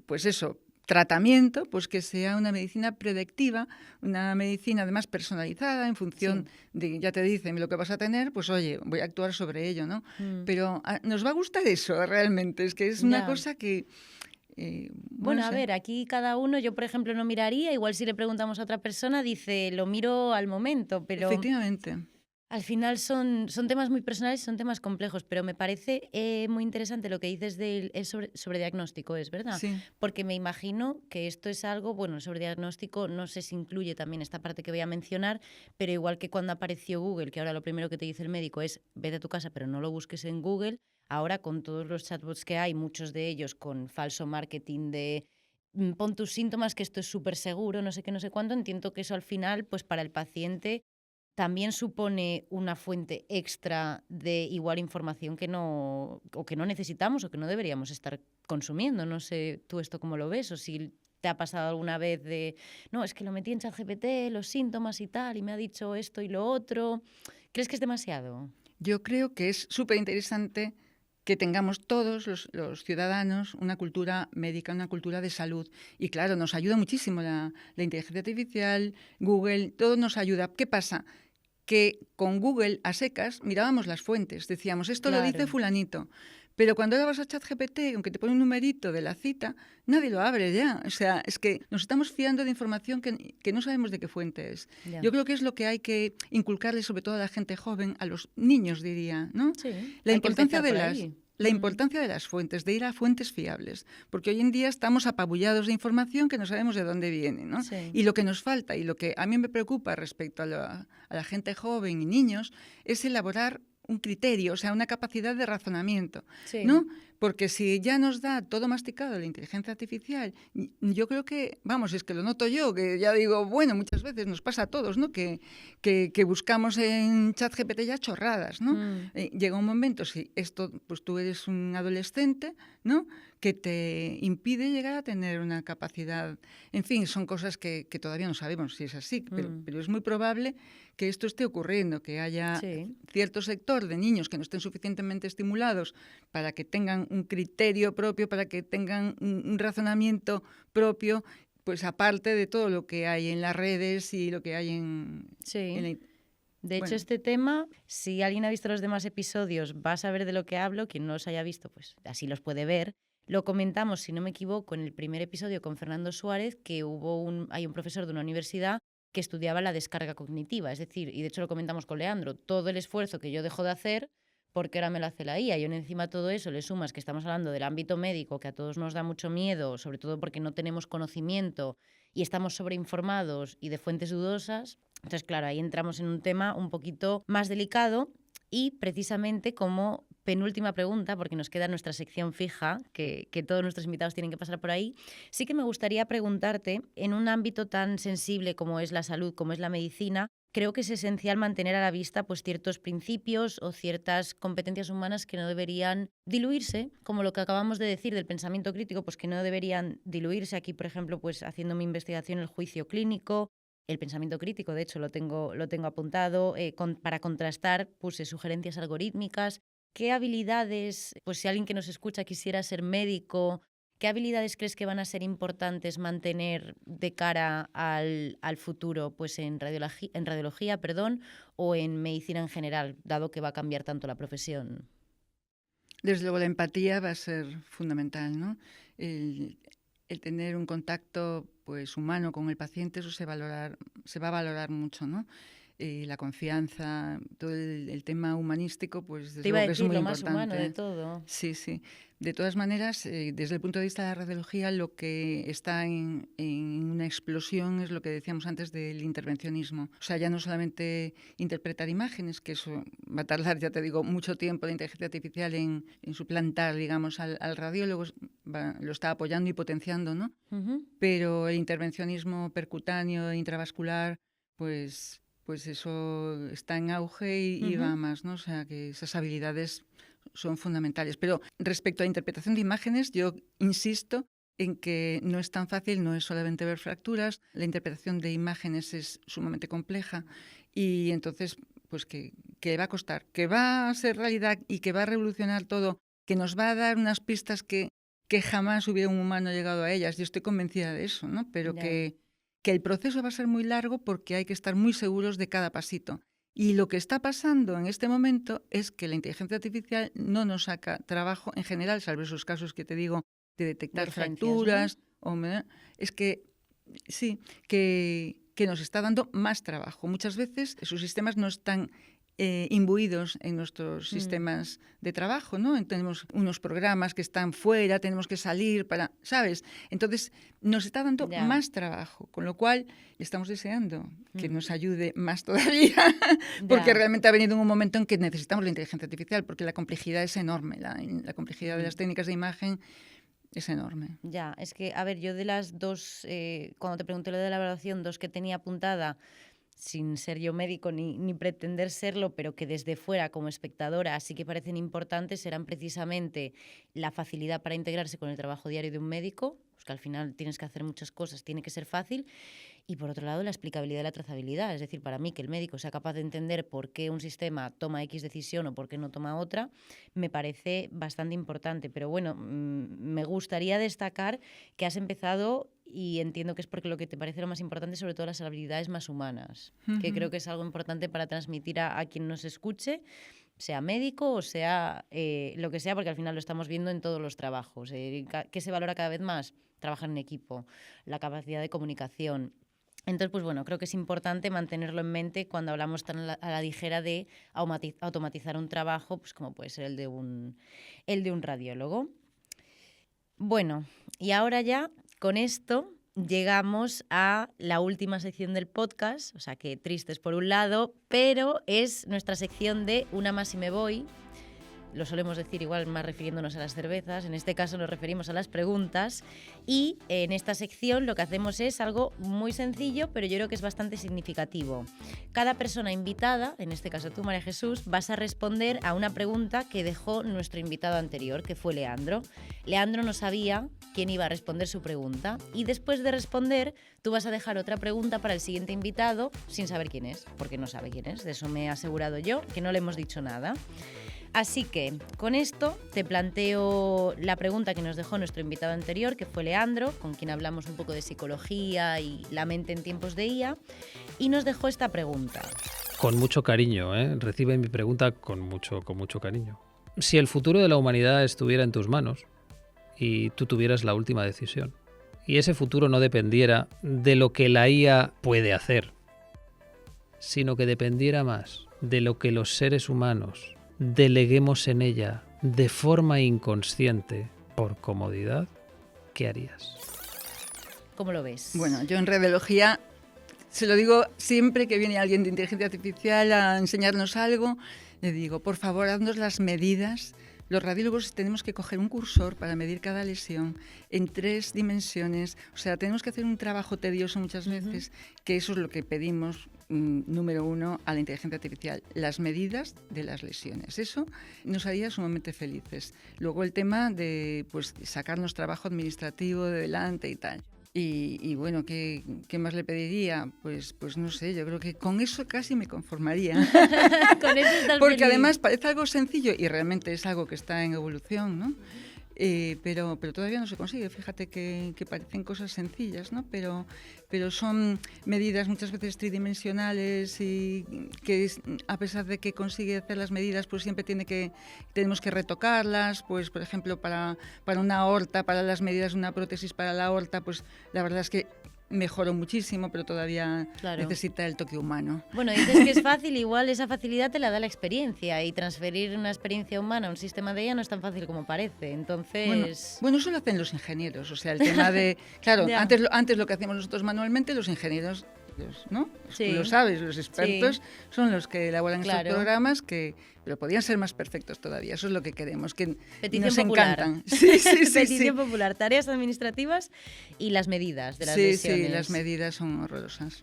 Speaker 2: pues eso, tratamiento, pues que sea una medicina predictiva, una medicina además personalizada en función de, ya te dicen lo que vas a tener, pues oye, voy a actuar sobre ello, ¿no? Pero nos va a gustar eso realmente, es que es una cosa que...
Speaker 1: bueno, a ver, aquí cada uno, yo por ejemplo no miraría, igual si le preguntamos a otra persona dice, lo miro al momento, pero...
Speaker 2: Efectivamente.
Speaker 1: Al final son temas muy personales, son temas complejos, pero me parece muy interesante lo que dices del sobrediagnóstico, ¿es verdad?
Speaker 2: Sí.
Speaker 1: Porque me imagino que esto es algo, bueno, el sobrediagnóstico no sé si incluye también esta parte que voy a mencionar, pero igual que cuando apareció Google, que ahora lo primero que te dice el médico es vete a tu casa, pero no lo busques en Google, ahora con todos los chatbots que hay, muchos de ellos con falso marketing de... pon tus síntomas, que esto es súper seguro, no sé qué, no sé cuánto, entiendo que eso al final, pues para el paciente también supone una fuente extra de igual información que no necesitamos o que no deberíamos estar consumiendo. No sé tú esto cómo lo ves o si te ha pasado alguna vez de, no, es que lo metí en ChatGPT, los síntomas y tal, y me ha dicho esto y lo otro. ¿Crees que es demasiado?
Speaker 2: Yo creo que es súper interesante que tengamos todos los ciudadanos una cultura médica, una cultura de salud. Y claro, nos ayuda muchísimo la inteligencia artificial, Google, todo nos ayuda. ¿Qué pasa? Que con Google a secas mirábamos las fuentes, decíamos, esto lo dice
Speaker 1: Claro.
Speaker 2: fulanito. Pero cuando ahora vas a ChatGPT, aunque te pone un numerito de la cita, nadie lo abre ya. O sea, es que nos estamos fiando de información que no sabemos de qué fuente es.
Speaker 1: Ya.
Speaker 2: Yo creo que es lo que hay que inculcarle, sobre todo a la gente joven, a los niños, diría, ¿no?
Speaker 1: Sí,
Speaker 2: La
Speaker 1: hay que
Speaker 2: importancia
Speaker 1: empezar
Speaker 2: de
Speaker 1: por
Speaker 2: las...
Speaker 1: ahí.
Speaker 2: La importancia de las fuentes, de ir a fuentes fiables, porque hoy en día estamos apabullados de información que no sabemos de dónde viene, ¿no?
Speaker 1: Sí.
Speaker 2: Y lo que nos falta y lo que a mí me preocupa respecto a la gente joven y niños es elaborar un criterio, o sea, una capacidad de razonamiento,
Speaker 1: Sí.
Speaker 2: ¿no? Porque si ya nos da todo masticado la inteligencia artificial, yo creo que, vamos, es que lo noto yo, que ya digo, bueno, muchas veces nos pasa a todos, ¿no? Que buscamos en ChatGPT ya chorradas, ¿no? Llega un momento, si esto, pues tú eres un adolescente, ¿no? Que te impide llegar a tener una capacidad, en fin, son cosas que todavía no sabemos si es así, pero es muy probable que esto esté ocurriendo, que haya cierto sector de niños que no estén suficientemente estimulados para que tengan un criterio propio, para que tengan un razonamiento propio, pues aparte de todo lo que hay en las redes y lo que hay en la...
Speaker 1: De hecho, este tema, si alguien ha visto los demás episodios, va a saber de lo que hablo. Quien no los haya visto, pues así los puede ver. Lo comentamos, si no me equivoco, en el primer episodio con Fernando Suárez, que hay un profesor de una universidad que estudiaba la descarga cognitiva. Es decir, y de hecho lo comentamos con Leandro, todo el esfuerzo que yo dejo de hacer, porque ahora me lo hace la IA. Y encima de todo eso le sumas que estamos hablando del ámbito médico, que a todos nos da mucho miedo, sobre todo porque no tenemos conocimiento y estamos sobreinformados y de fuentes dudosas. Entonces, claro, ahí entramos en un tema un poquito más delicado y precisamente como penúltima pregunta, porque nos queda nuestra sección fija, que todos nuestros invitados tienen que pasar por ahí, sí que me gustaría preguntarte, en un ámbito tan sensible como es la salud, como es la medicina, creo que es esencial mantener a la vista pues, ciertos principios o ciertas competencias humanas que no deberían diluirse, como lo que acabamos de decir del pensamiento crítico, pues que no deberían diluirse. Aquí, por ejemplo, pues haciendo mi investigación, el juicio clínico, el pensamiento crítico, de hecho, lo tengo apuntado, para contrastar, puse sugerencias algorítmicas. ¿Qué habilidades, pues si alguien que nos escucha quisiera ser médico, qué habilidades crees que van a ser importantes mantener de cara al futuro, pues en radiología, o en medicina en general, dado que va a cambiar tanto la profesión?
Speaker 2: Desde luego la empatía va a ser fundamental, ¿no? El tener un contacto pues humano con el paciente, eso se va a valorar mucho, ¿no? La confianza, todo el tema humanístico, pues desde luego que es muy
Speaker 1: lo más
Speaker 2: importante.
Speaker 1: humano de todo.
Speaker 2: Sí, sí. De todas maneras, desde el punto de vista de la radiología, lo que está en una explosión es lo que decíamos antes del intervencionismo. O sea, ya no solamente interpretar imágenes, que eso va a tardar, ya te digo, mucho tiempo la inteligencia artificial en suplantar, digamos, al radiólogo, lo está apoyando y potenciando, ¿no? Pero el intervencionismo percutáneo, intravascular, pues eso está en auge y va más, ¿no? O sea, que esas habilidades son fundamentales. Pero respecto a interpretación de imágenes, yo insisto en que no es tan fácil, no es solamente ver fracturas, la interpretación de imágenes es sumamente compleja y entonces, pues que va a costar, que va a ser realidad y que va a revolucionar todo, que nos va a dar unas pistas que jamás hubiera un humano llegado a ellas. Yo estoy convencida de eso, ¿no? Pero que el proceso va a ser muy largo porque hay que estar muy seguros de cada pasito. Y lo que está pasando en este momento es que la inteligencia artificial no nos saca trabajo en general, salvo esos casos que te digo de detectar fracturas. ¿No? Es que sí, que nos está dando más trabajo. Muchas veces esos sistemas no están imbuidos en nuestros sistemas de trabajo, ¿no? Tenemos unos programas que están fuera, tenemos que salir para, ¿sabes? Entonces nos está dando más trabajo, con lo cual estamos deseando que nos ayude más todavía, porque realmente ha venido un momento en que necesitamos la inteligencia artificial, porque la complejidad es enorme, la complejidad de las técnicas de imagen es enorme.
Speaker 1: Ya, es que, a ver, yo de las dos, cuando te pregunté lo de la evaluación, dos que tenía apuntada, sin ser yo médico ni pretender serlo, pero que desde fuera como espectadora sí que parecen importantes, eran precisamente la facilidad para integrarse con el trabajo diario de un médico, pues que al final tienes que hacer muchas cosas, tiene que ser fácil, Y por otro lado, la explicabilidad y la trazabilidad. Es decir, para mí que el médico sea capaz de entender por qué un sistema toma X decisión o por qué no toma otra, me parece bastante importante. Pero bueno, me gustaría destacar que has empezado, y entiendo que es porque lo que te parece lo más importante, sobre todo las habilidades más humanas, que creo que es algo importante para transmitir a quien nos escuche, sea médico o sea lo que sea, porque al final lo estamos viendo en todos los trabajos. ¿Qué se valora cada vez más? Trabajar en equipo, la capacidad de comunicación. Entonces, pues bueno, creo que es importante mantenerlo en mente cuando hablamos tan a la ligera de automatizar un trabajo, pues como puede ser el de un radiólogo. Bueno, y ahora ya con esto llegamos a la última sección del podcast, o sea que tristes por un lado, pero es nuestra sección de Una más y me voy. Lo solemos decir igual más refiriéndonos a las cervezas, en este caso nos referimos a las preguntas, y en esta sección lo que hacemos es algo muy sencillo, pero yo creo que es bastante significativo. Cada persona invitada, en este caso tú, María Jesús, vas a responder a una pregunta que dejó nuestro invitado anterior, que fue Leandro. Leandro no sabía quién iba a responder su pregunta, y después de responder tú vas a dejar otra pregunta para el siguiente invitado sin saber quién es, porque no sabe quién es, de eso me he asegurado yo, que no le hemos dicho nada. Así que, con esto, te planteo la pregunta que nos dejó nuestro invitado anterior, que fue Leandro, con quien hablamos un poco de psicología y la mente en tiempos de IA, y nos dejó esta pregunta.
Speaker 3: Con mucho cariño, recibe mi pregunta con mucho cariño. Si el futuro de la humanidad estuviera en tus manos y tú tuvieras la última decisión, y ese futuro no dependiera de lo que la IA puede hacer, sino que dependiera más de lo que los seres humanos deleguemos en ella de forma inconsciente por comodidad, ¿qué harías?
Speaker 1: ¿Cómo lo ves?
Speaker 2: Bueno, yo en radiología se lo digo siempre que viene alguien de inteligencia artificial a enseñarnos algo, le digo, por favor, haznos las medidas. Los radiólogos tenemos que coger un cursor para medir cada lesión en 3 dimensiones. O sea, tenemos que hacer un trabajo tedioso muchas veces, que eso es lo que pedimos, número 1, a la inteligencia artificial, las medidas de las lesiones. Eso nos haría sumamente felices. Luego el tema de pues, sacarnos trabajo administrativo de delante y tal. Y bueno, ¿qué más le pediría? Pues no sé, yo creo que con eso casi me conformaría.
Speaker 1: Con eso estás
Speaker 2: Porque
Speaker 1: feliz.
Speaker 2: además parece algo sencillo y realmente es algo que está en evolución, ¿no? Pero todavía no se consigue. Fíjate que parecen cosas sencillas, ¿no? Pero son medidas muchas veces tridimensionales y que a pesar de que consigue hacer las medidas, pues siempre tenemos que retocarlas. Pues por ejemplo para una aorta, para las medidas de una prótesis para la aorta, pues la verdad es que mejoró muchísimo, pero todavía necesita el toque humano.
Speaker 1: Bueno, dices que es fácil, igual esa facilidad te la da la experiencia, y transferir una experiencia humana a un sistema de ella no es tan fácil como parece, entonces...
Speaker 2: Bueno, eso lo hacen los ingenieros, o sea, el tema de... Claro, antes lo que hacíamos nosotros manualmente, los ingenieros, ¿no?
Speaker 1: Sí.
Speaker 2: Tú lo sabes, los expertos son los que elaboran estos programas pero podían ser más perfectos todavía, eso es lo que queremos, que
Speaker 1: Petición
Speaker 2: nos
Speaker 1: popular.
Speaker 2: encantan. Sí,
Speaker 1: Petición popular, tareas administrativas y las medidas de las lesiones.
Speaker 2: Sí, las medidas son horrorosas.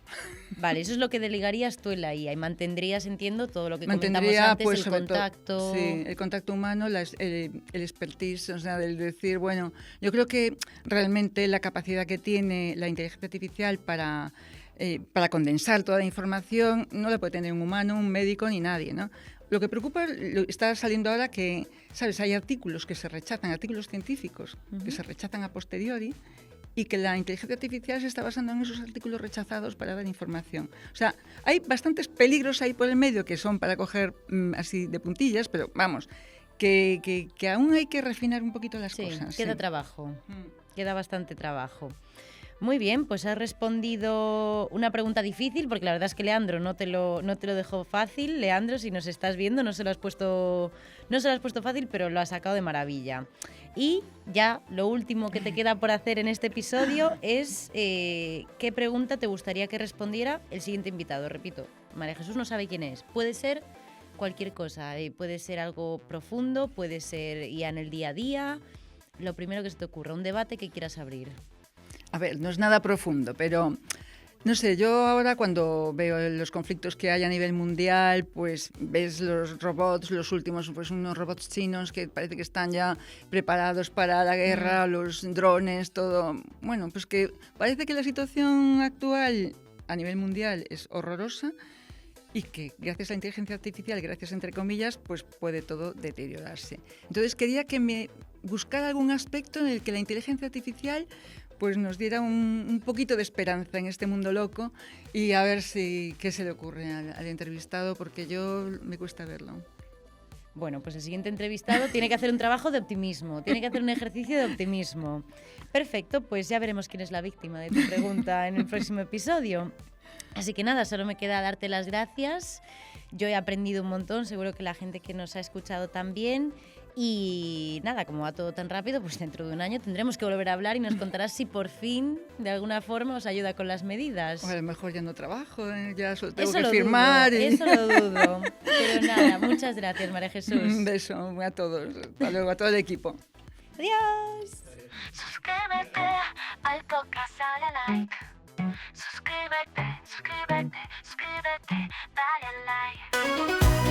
Speaker 1: Vale, eso es lo que delegarías tú en la IA y mantendrías, entiendo, todo lo que comentamos antes,
Speaker 2: pues,
Speaker 1: el contacto...
Speaker 2: Sí, el contacto humano, el expertise, o sea, del decir, bueno, yo creo que realmente la capacidad que tiene la inteligencia artificial para condensar toda la información no la puede tener un humano, un médico ni nadie, ¿no? Lo que preocupa, está saliendo ahora que, ¿sabes? Hay artículos que se rechazan, artículos científicos que se rechazan a posteriori, y que la inteligencia artificial se está basando en esos artículos rechazados para dar información. O sea, hay bastantes peligros ahí por el medio que son para coger así de puntillas, pero vamos, que aún hay que refinar un poquito las cosas.
Speaker 1: Queda trabajo, queda bastante trabajo. Muy bien, pues has respondido una pregunta difícil, porque la verdad es que Leandro no te lo dejó fácil. Leandro, si nos estás viendo, no se lo has puesto fácil, pero lo has sacado de maravilla. Y ya lo último que te queda por hacer en este episodio es ¿qué pregunta te gustaría que respondiera el siguiente invitado? Repito, María Jesús no sabe quién es. Puede ser cualquier cosa, puede ser algo profundo, puede ser ya en el día a día, lo primero que se te ocurra, un debate que quieras abrir.
Speaker 2: A ver, no es nada profundo, pero No sé, yo ahora cuando veo los conflictos que hay a nivel mundial, pues ves los robots, los últimos, pues unos robots chinos que parece que están ya preparados para la guerra, los drones, todo. Bueno, pues que parece que la situación actual a nivel mundial es horrorosa y que gracias a la inteligencia artificial, gracias entre comillas, pues puede todo deteriorarse. Entonces quería que me buscara algún aspecto en el que la inteligencia artificial pues nos diera un poquito de esperanza en este mundo loco y a ver qué se le ocurre al entrevistado, porque yo me cuesta verlo.
Speaker 1: Bueno, pues el siguiente entrevistado tiene que hacer un trabajo de optimismo, tiene que hacer un ejercicio de optimismo. Perfecto, pues ya veremos quién es la víctima de tu pregunta en el próximo episodio. Así que nada, solo me queda darte las gracias. Yo he aprendido un montón, seguro que la gente que nos ha escuchado también. Y nada, como va todo tan rápido, pues dentro de un año tendremos que volver a hablar y nos contarás si por fin, de alguna forma, os ayuda con las medidas.
Speaker 2: O a lo mejor ya no trabajo, ya solo tengo
Speaker 1: eso
Speaker 2: que firmar.
Speaker 1: Eso lo dudo. Pero nada, muchas gracias, María Jesús.
Speaker 2: Un beso a todos. Hasta luego, a todo el equipo.
Speaker 1: Adiós.
Speaker 4: Suscríbete al podcast, dale like. Suscríbete, dale like.